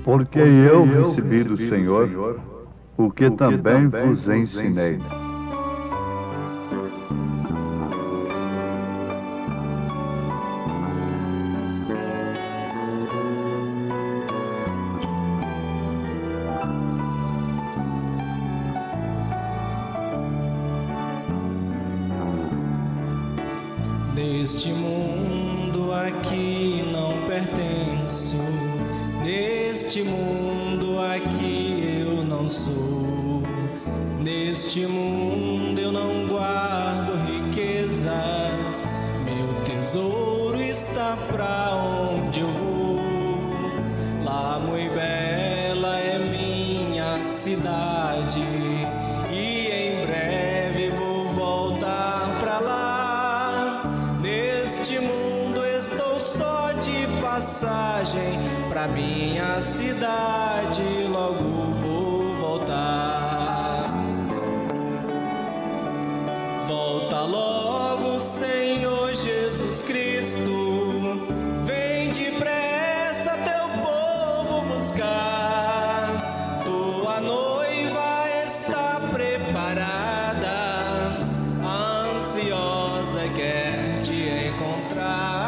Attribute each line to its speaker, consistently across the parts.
Speaker 1: Porque eu recebi do Senhor o que também vos ensinei.
Speaker 2: Neste mundo aqui não pertenço, neste mundo aqui eu não sou, neste mundo eu não guardo riquezas, meu tesouro está pra onde eu vou. Lá muito bela é minha cidade, e em breve vou voltar pra lá. Neste mundo estou só de passagem, pra minha cidade logo vou voltar. Volta logo, Senhor Jesus Cristo, vem depressa teu povo buscar. Tua noiva está preparada, ansiosa quer te encontrar.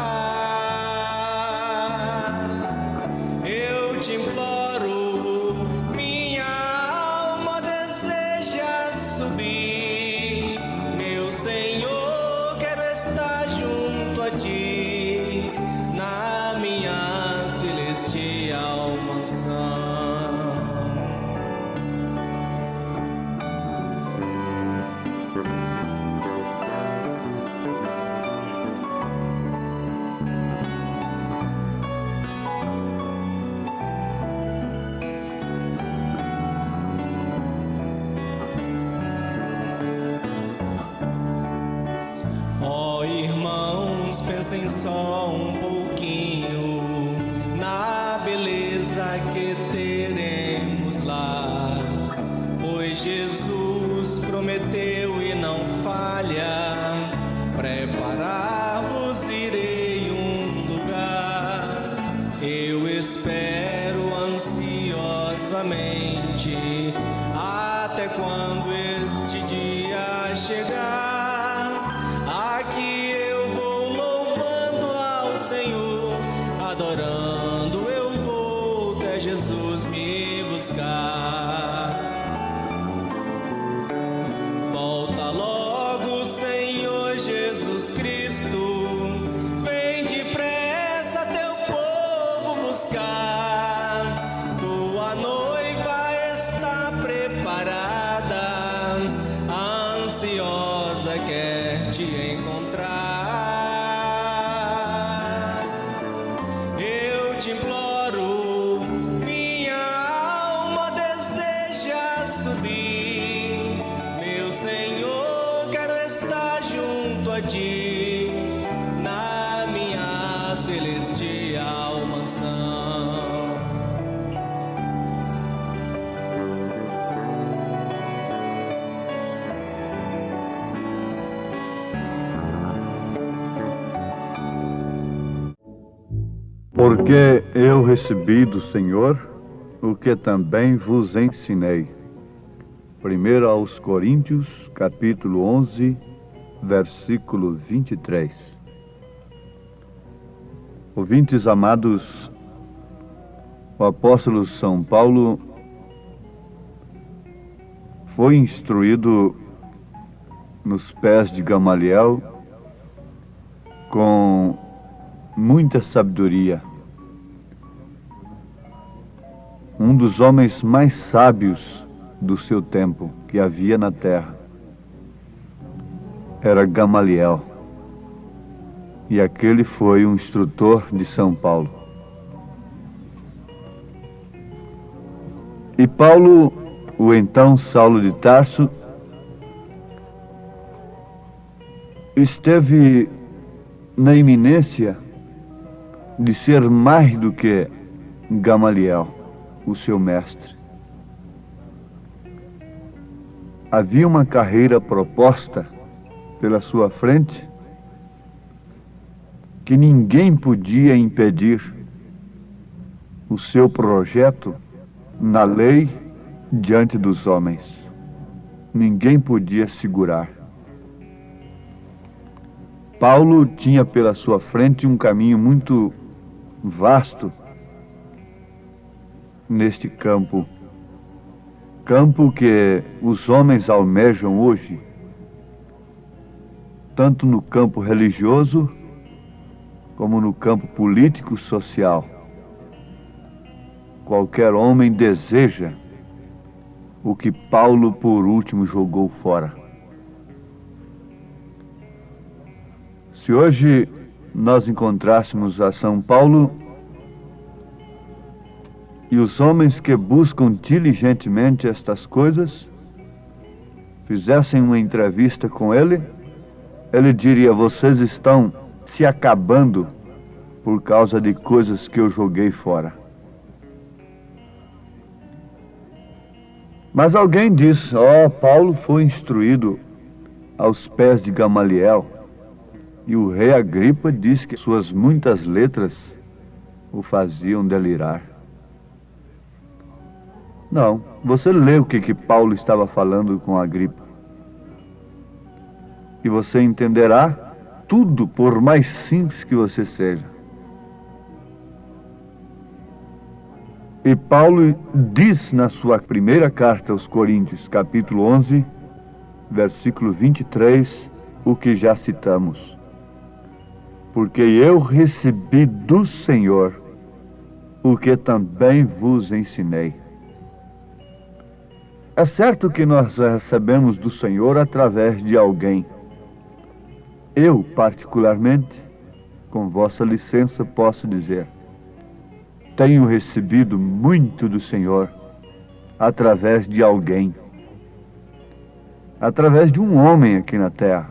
Speaker 2: Eu te imploro, minha alma deseja subir. Meu Senhor, quero estar junto a ti, na minha celestial mansão. Ó irmãos, pensem só um pouquinho na beleza que teremos lá, pois Jesus prometeu e não falha, preparar-vos irei um lugar. Eu espero ansiosamente até quando este dia chegar. Aqui eu vou louvando ao Senhor, adorando eu vou até Jesus me buscar. Volta logo, Senhor Jesus Cristo, vem depressa teu povo buscar. Tua noiva está preparada, ansiosa quer te encontrar. Eu te imploro, minha alma deseja subir. Meu Senhor, quero estar junto a ti, na minha celestial mansão.
Speaker 1: Porque eu recebi do Senhor o que também vos ensinei. 1 aos Coríntios, capítulo 11, versículo 23. Ouvintes amados, o apóstolo São Paulo foi instruído nos pés de Gamaliel com muita sabedoria. Um dos homens mais sábios do seu tempo que havia na terra era Gamaliel, e aquele foi um instrutor de São Paulo. E Paulo, o então Saulo de Tarso, esteve na iminência de ser mais do que Gamaliel, o seu mestre. Havia uma carreira proposta pela sua frente que ninguém podia impedir, o seu projeto na lei diante dos homens. Ninguém podia segurar. Paulo tinha pela sua frente um caminho muito vasto neste campo que os homens almejam hoje, tanto no campo religioso como no campo político social. Qualquer homem deseja o que Paulo por último jogou fora. Se hoje nós encontrássemos a São Paulo e os homens que buscam diligentemente estas coisas fizessem uma entrevista com ele, ele diria: vocês estão se acabando por causa de coisas que eu joguei fora. Mas alguém diz: Paulo foi instruído aos pés de Gamaliel, e o rei Agripa diz que suas muitas letras o faziam delirar. Não, você lê o que Paulo estava falando com Agripa, e você entenderá tudo, por mais simples que você seja. E Paulo diz na sua primeira carta aos Coríntios, capítulo 11, versículo 23, o que já citamos. Porque eu recebi do Senhor o que também vos ensinei. É certo que nós recebemos do Senhor através de alguém. Eu, particularmente, com vossa licença, posso dizer: tenho recebido muito do Senhor através de alguém, através de um homem aqui na terra.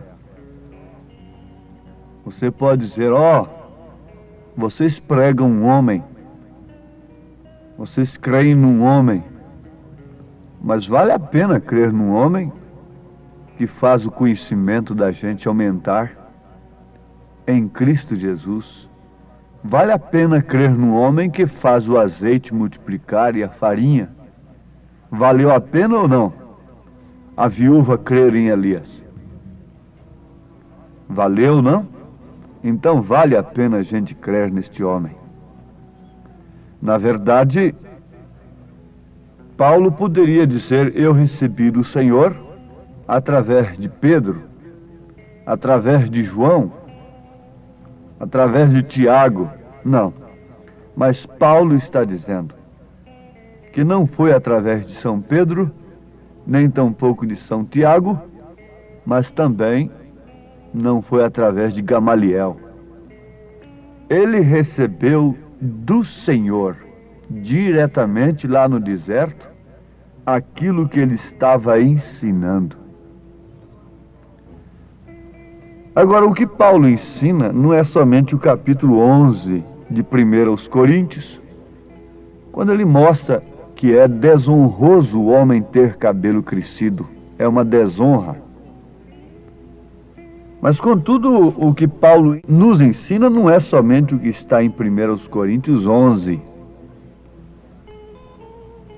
Speaker 1: Você pode dizer: vocês pregam um homem, vocês creem num homem, mas vale a pena crer num homem que faz o conhecimento da gente aumentar em Cristo Jesus? Vale a pena crer num homem que faz o azeite multiplicar e a farinha? Valeu a pena ou não a viúva crer em Elias? Valeu, não? Então vale a pena a gente crer neste homem. Na verdade, Paulo poderia dizer: eu recebi do Senhor através de Pedro, através de João, através de Tiago. Não. Mas Paulo está dizendo que não foi através de São Pedro, nem tampouco de São Tiago, mas também não foi através de Gamaliel. Ele recebeu do Senhor, diretamente lá no deserto, aquilo que ele estava ensinando. Agora, o que Paulo ensina não é somente o capítulo 11 de 1 aos Coríntios, quando ele mostra que é desonroso o homem ter cabelo crescido, é uma desonra. Mas, contudo, o que Paulo nos ensina não é somente o que está em 1 aos Coríntios 11.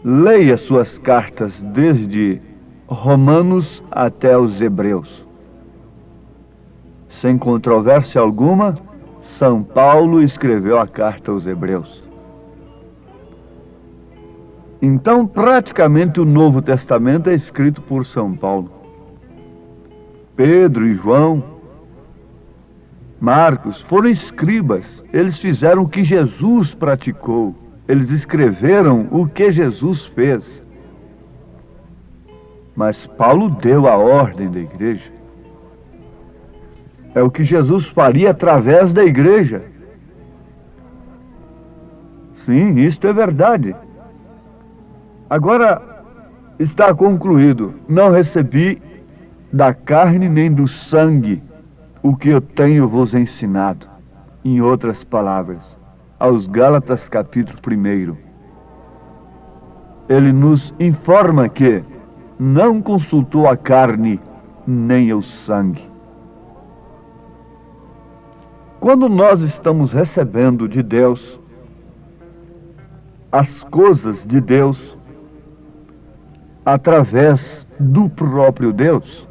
Speaker 1: Leia suas cartas desde Romanos até os Hebreus. Sem controvérsia alguma, São Paulo escreveu a carta aos Hebreus. Então, praticamente o Novo Testamento é escrito por São Paulo. Pedro e João, Marcos foram escribas. Eles fizeram o que Jesus praticou. Eles escreveram o que Jesus fez. Mas Paulo deu a ordem da igreja. É o que Jesus faria através da igreja. Sim, isto é verdade. Agora está concluído: não recebi da carne nem do sangue o que eu tenho vos ensinado. Em outras palavras, aos Gálatas capítulo 1, ele nos informa que não consultou a carne nem o sangue. Quando nós estamos recebendo de Deus as coisas de Deus através do próprio Deus,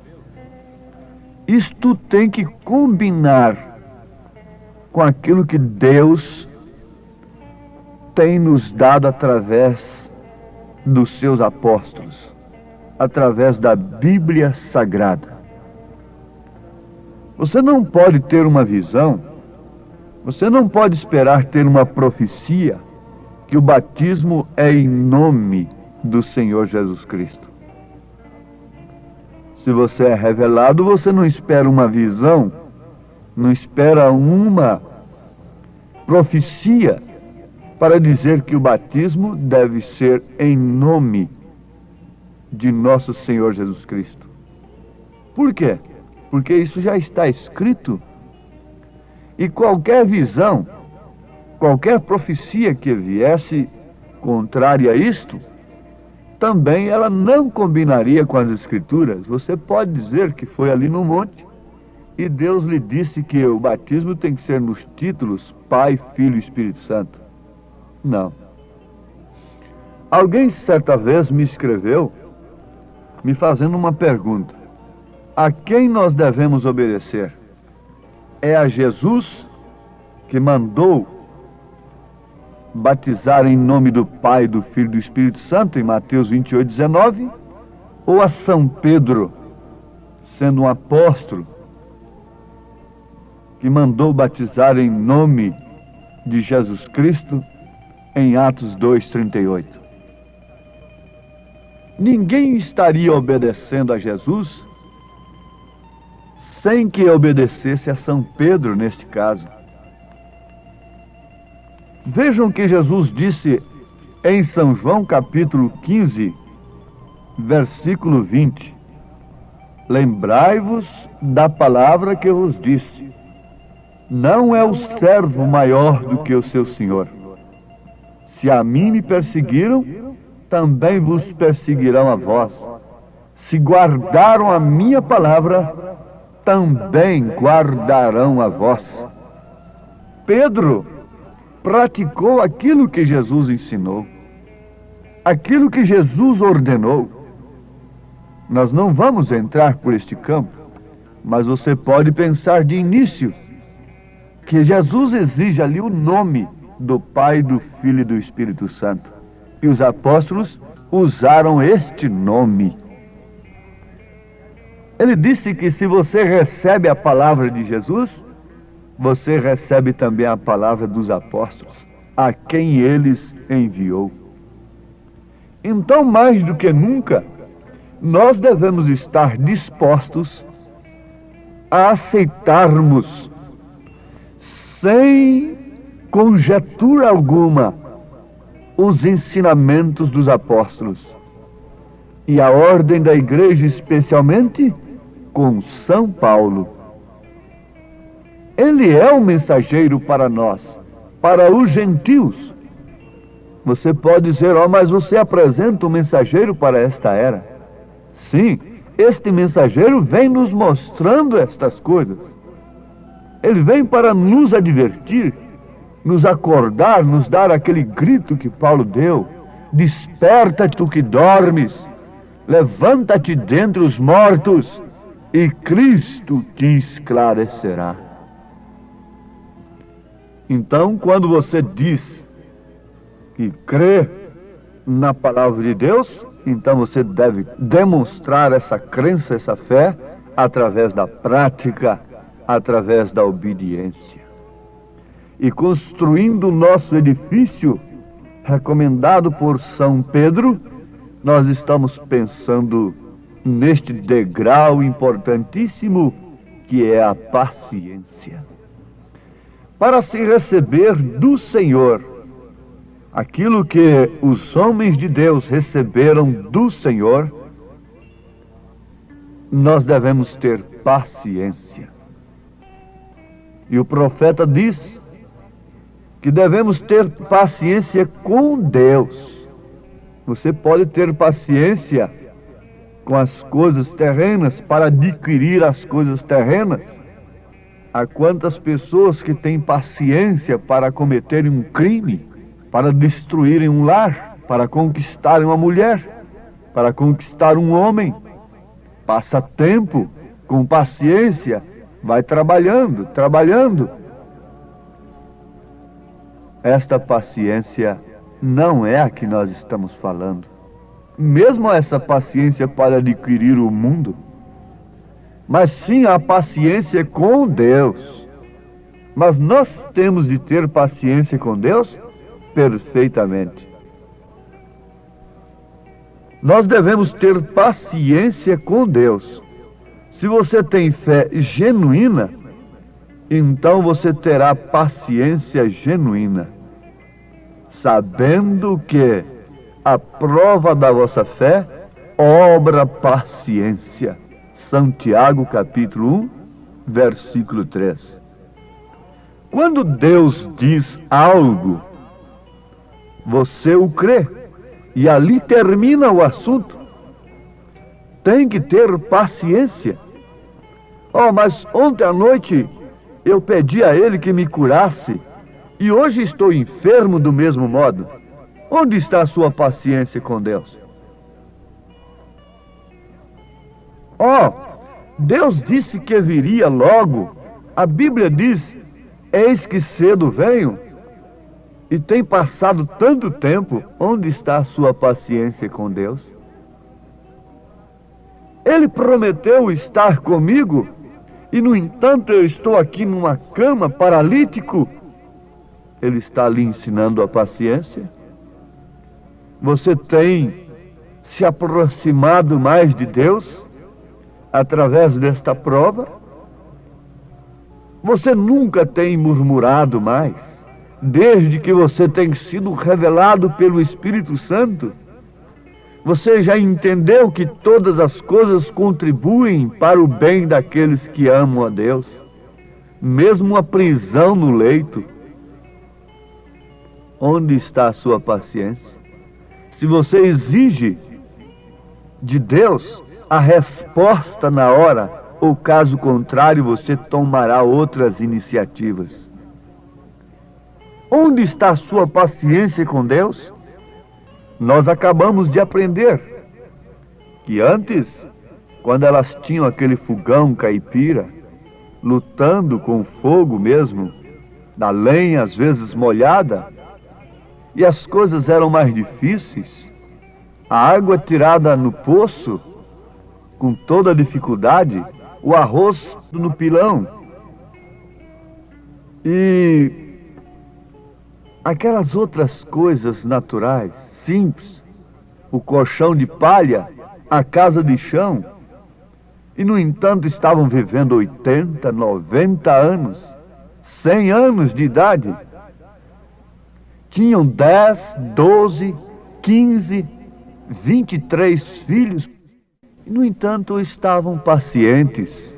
Speaker 1: isto tem que combinar com aquilo que Deus tem nos dado através dos seus apóstolos, através da Bíblia Sagrada. Você não pode ter uma visão, você não pode esperar ter uma profecia que o batismo é em nome do Senhor Jesus Cristo. Se você é revelado, você não espera uma visão, não espera uma profecia para dizer que o batismo deve ser em nome de nosso Senhor Jesus Cristo. Por quê? Porque isso já está escrito. E qualquer visão, qualquer profecia que viesse contrária a isto, também ela não combinaria com as Escrituras. Você pode dizer que foi ali no monte e Deus lhe disse que o batismo tem que ser nos títulos Pai, Filho e Espírito Santo. Não. Alguém certa vez me escreveu me fazendo uma pergunta: a quem nós devemos obedecer? É a Jesus, que mandou batizar em nome do Pai, do Filho e do Espírito Santo, em Mateus 28:19, ou a São Pedro, sendo um apóstolo, que mandou batizar em nome de Jesus Cristo, em Atos 2:38? Ninguém estaria obedecendo a Jesus sem que obedecesse a São Pedro neste caso. Vejam que Jesus disse em São João capítulo 15, versículo 20: lembrai-vos da palavra que eu vos disse, não é o servo maior do que o seu senhor. Se a mim me perseguiram, também vos perseguirão a vós. Se guardaram a minha palavra, também guardarão a vós. Pedro praticou aquilo que Jesus ensinou, aquilo que Jesus ordenou. Nós não vamos entrar por este campo, mas você pode pensar de início que Jesus exige ali o nome do Pai, do Filho e do Espírito Santo. E os apóstolos usaram este nome. Ele disse que se você recebe a palavra de Jesus, você recebe também a palavra dos apóstolos, a quem eles enviou. Então, mais do que nunca, nós devemos estar dispostos a aceitarmos, sem conjectura alguma, os ensinamentos dos apóstolos e a ordem da igreja, especialmente com São Paulo. Ele é o mensageiro para nós, para os gentios. Você pode dizer: mas você apresenta um mensageiro para esta era. Sim, este mensageiro vem nos mostrando estas coisas. Ele vem para nos advertir, nos acordar, nos dar aquele grito que Paulo deu: desperta-te tu que dormes, levanta-te dentre os mortos, e Cristo te esclarecerá. Então, quando você diz que crê na palavra de Deus, então você deve demonstrar essa crença, essa fé, através da prática, através da obediência. E construindo o nosso edifício, recomendado por São Pedro, nós estamos pensando neste degrau importantíssimo que é a paciência. Para se receber do Senhor aquilo que os homens de Deus receberam do Senhor, nós devemos ter paciência. E o profeta diz que devemos ter paciência com Deus. Você pode ter paciência com as coisas terrenas para adquirir as coisas terrenas. Há quantas pessoas que têm paciência para cometerem um crime para destruírem um lar, para conquistarem uma mulher, para conquistar um homem. Passa tempo, com paciência, vai trabalhando, trabalhando. Esta paciência não é a que nós estamos falando. Mesmo essa paciência para adquirir o mundo, mas sim a paciência com Deus. Mas nós temos de ter paciência com Deus perfeitamente. Nós devemos ter paciência com Deus. Se você tem fé genuína, então você terá paciência genuína, sabendo que a prova da vossa fé obra paciência. Santiago capítulo 1, versículo 3. Quando Deus diz algo, você o crê, e ali termina o assunto. Tem que ter paciência. Mas ontem à noite eu pedi a Ele que me curasse, e hoje estou enfermo do mesmo modo. Onde está a sua paciência com Deus? Deus disse que viria logo. A Bíblia diz: eis que cedo venho. E tem passado tanto tempo. Onde está a sua paciência com Deus? Ele prometeu estar comigo, e no entanto eu estou aqui numa cama, paralítico. Ele está lhe ensinando a paciência? Você tem se aproximado mais de Deus através desta prova? Você nunca tem murmurado mais, desde que você tem sido revelado pelo Espírito Santo? Você já entendeu que todas as coisas contribuem para o bem daqueles que amam a Deus? Mesmo uma prisão no leito. Onde está a sua paciência? Se você exige de Deus a resposta na hora, ou caso contrário, você tomará outras iniciativas. Onde está a sua paciência com Deus? Nós acabamos de aprender que antes, quando elas tinham aquele fogão caipira, lutando com fogo mesmo, da lenha às vezes molhada, e as coisas eram mais difíceis, a água tirada no poço, com toda a dificuldade, o arroz no pilão, e aquelas outras coisas naturais, simples, o colchão de palha, a casa de chão, e no entanto estavam vivendo 80, 90 anos, 100 anos de idade. Tinham 10, 12, 15, 23 filhos. E, no entanto, estavam pacientes.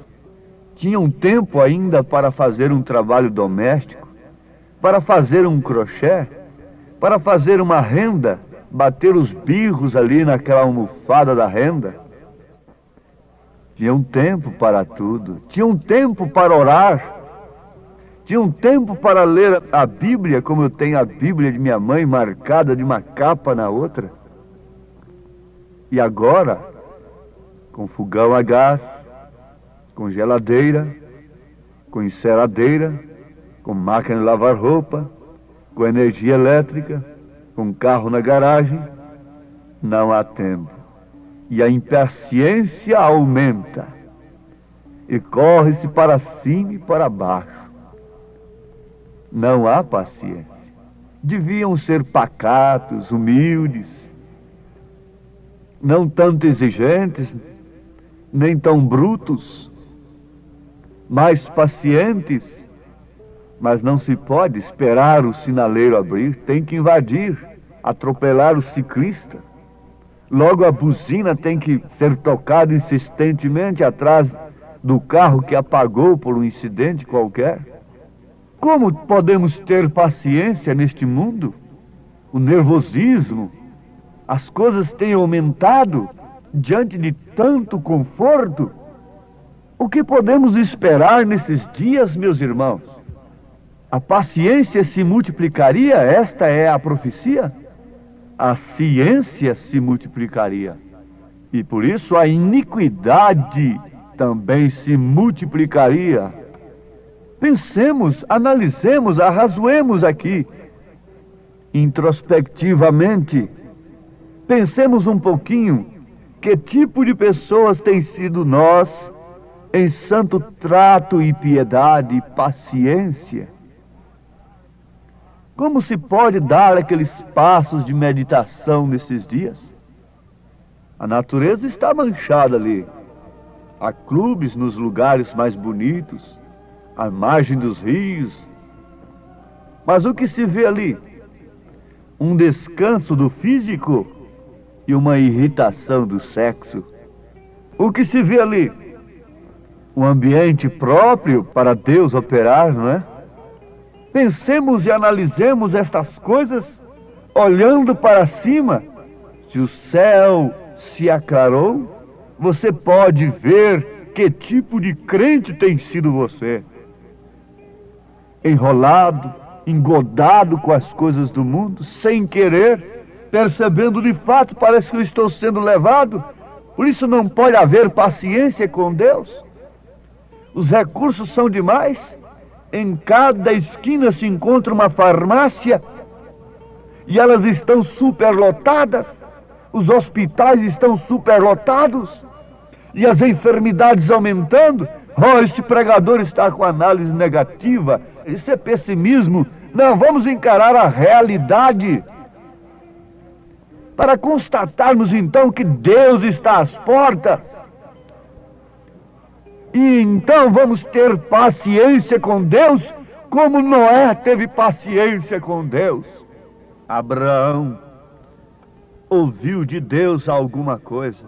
Speaker 1: Tinham tempo ainda para fazer um trabalho doméstico, para fazer um crochê, para fazer uma renda, bater os birros ali naquela almofada da renda. Tinham tempo para tudo. Tinham tempo para orar. Tinham tempo para ler a Bíblia, como eu tenho a Bíblia de minha mãe marcada de uma capa na outra. E agora, com fogão a gás, com geladeira, com enceradeira, com máquina de lavar roupa, com energia elétrica, com carro na garagem, não há tempo. E a impaciência aumenta, e corre-se para cima e para baixo. Não há paciência. Deviam ser pacatos, humildes, não tanto exigentes, nem tão brutos, mais pacientes. Mas não se pode esperar o sinaleiro abrir, tem que invadir, atropelar o ciclista. Logo a buzina tem que ser tocada insistentemente atrás do carro que apagou por um incidente qualquer. Como podemos ter paciência neste mundo? O nervosismo, as coisas têm aumentado diante de tanto conforto. O que podemos esperar nesses dias, meus irmãos? A paciência se multiplicaria, esta é a profecia. A ciência se multiplicaria. E por isso a iniquidade também se multiplicaria. Pensemos, analisemos, arrazoemos aqui, introspectivamente. Pensemos um pouquinho, que tipo de pessoas tem sido nós em santo trato e piedade e paciência? Como se pode dar aqueles passos de meditação nesses dias? A natureza está manchada ali. Há clubes nos lugares mais bonitos, à margem dos rios. Mas o que se vê ali? Um descanso do físico e uma irritação do sexo. O que se vê ali? Um ambiente próprio para Deus operar, não é? Pensemos e analisemos estas coisas olhando para cima. Se o céu se aclarou, você pode ver que tipo de crente tem sido você. Enrolado, engodado com as coisas do mundo, sem querer, percebendo de fato, parece que eu estou sendo levado. Por isso não pode haver paciência com Deus. Os recursos são demais. Em cada esquina se encontra uma farmácia e elas estão superlotadas. Os hospitais estão superlotados e as enfermidades aumentando. Oh, este pregador está com análise negativa. Isso é pessimismo. Não, vamos encarar a realidade para constatarmos então que Deus está às portas. E então vamos ter paciência com Deus, como Noé teve paciência com Deus. Abraão ouviu de Deus alguma coisa.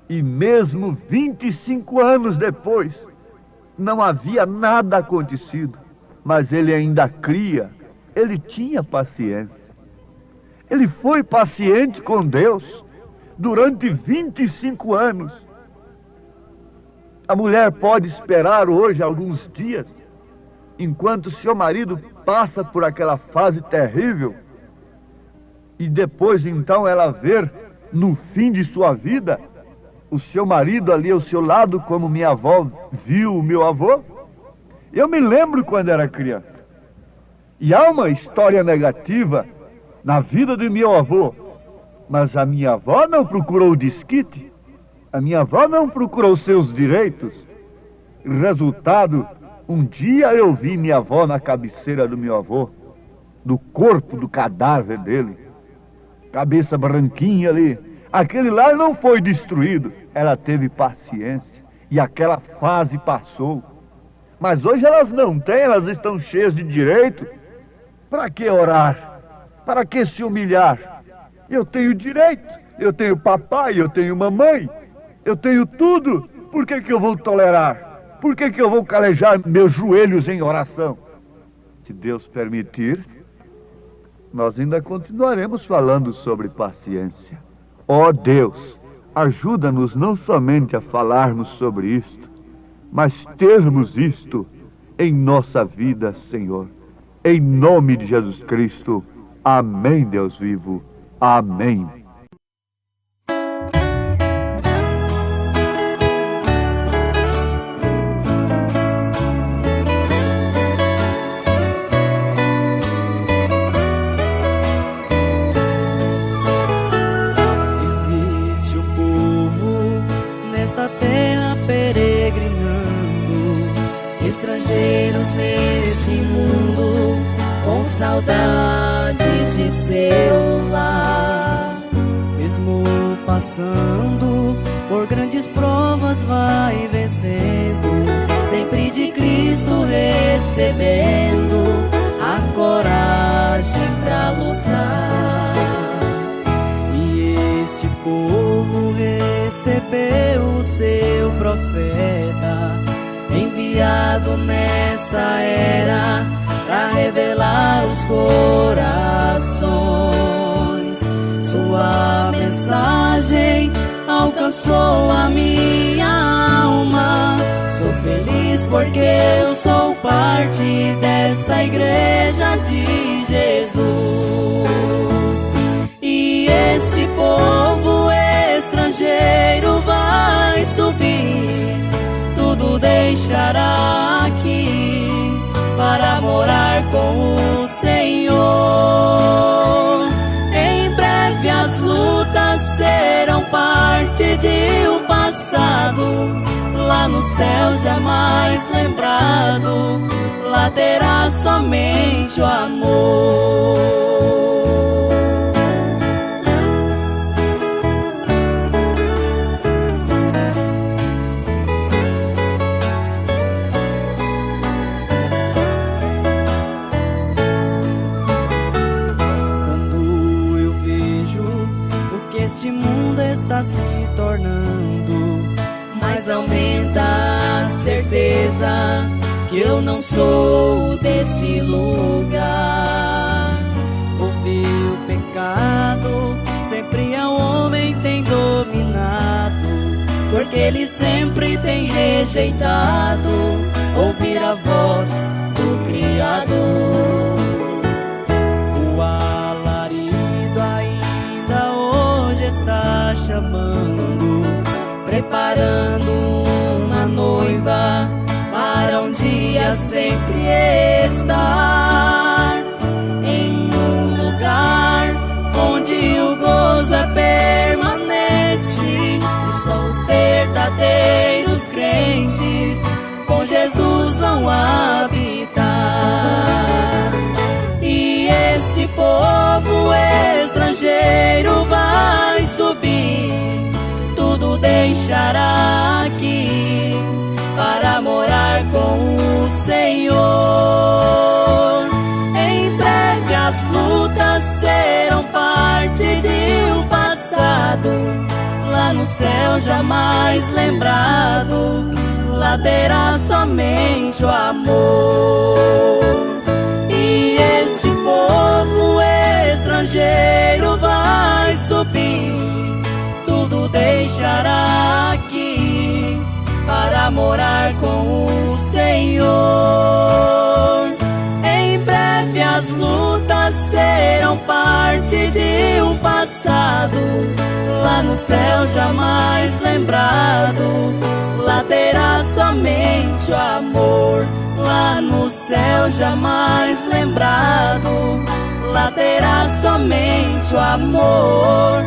Speaker 1: E mesmo 25 anos depois, não havia nada acontecido. Mas ele ainda cria, ele tinha paciência. Ele foi paciente com Deus durante 25 anos. A mulher pode esperar hoje alguns dias, enquanto seu marido passa por aquela fase terrível, e depois então ela ver no fim de sua vida o seu marido ali ao seu lado, como minha avó viu o meu avô. Eu me lembro quando era criança, e há uma história negativa na vida de meu avô, mas a minha avó não procurou desquite. A minha avó não procurou seus direitos. Resultado, um dia eu vi minha avó na cabeceira do meu avô, do corpo do cadáver dele, cabeça branquinha ali. Aquele lar não foi destruído. Ela teve paciência e aquela fase passou. Mas hoje elas não têm, elas estão cheias de direito. Para que orar? Para que se humilhar? Eu tenho direito, eu tenho papai, eu tenho mamãe. Eu tenho tudo, por que eu vou tolerar? Por que eu vou calejar meus joelhos em oração? Se Deus permitir, nós ainda continuaremos falando sobre paciência. Ó Deus, ajuda-nos não somente a falarmos sobre isto, mas termos isto em nossa vida, Senhor. Em nome de Jesus Cristo. Amém, Deus vivo. Amém.
Speaker 3: Estrangeiros neste mundo, com saudades de seu lar. Mesmo passando por grandes provas, vai vencendo, sempre de Cristo recebendo a coragem pra lutar. E este povo recebeu o seu profeta, enviado nesta era para revelar os corações. Sua mensagem alcançou a minha alma. Sou feliz porque eu sou parte desta igreja de Jesus. E este povo estrangeiro vai subir, tudo deixará aqui para morar com o Senhor. Em breve as lutas serão parte de um passado, lá no céu jamais lembrado, lá terá somente o amor. Quando eu vejo o que este mundo está se tornando, mas aumenta a certeza que eu não sou deste lugar. Ouvi o pecado, sempre ao homem tem dominado, porque ele sempre tem rejeitado ouvir a voz do Criador. O alarido ainda hoje está chamando, preparando uma noiva para um dia sempre estar em um lugar onde o gozo é permanente e só os verdadeiros crentes com Jesus vão habitar. E este povo estrangeiro vai subir, tudo deixará aqui para morar com o Senhor. Em breve as lutas serão parte de um passado, lá no céu jamais lembrado, lá terá somente o amor. E este povo estrangeiro vai subir, tudo deixará aqui para morar com o Senhor. Em breve as lutas serão parte de um passado, lá no céu jamais lembrado, lá terá somente o amor. Lá no céu jamais lembrado, lá terá somente o amor.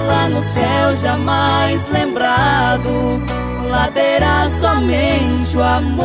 Speaker 3: Lá no céu jamais lembrado, lá terá somente o amor.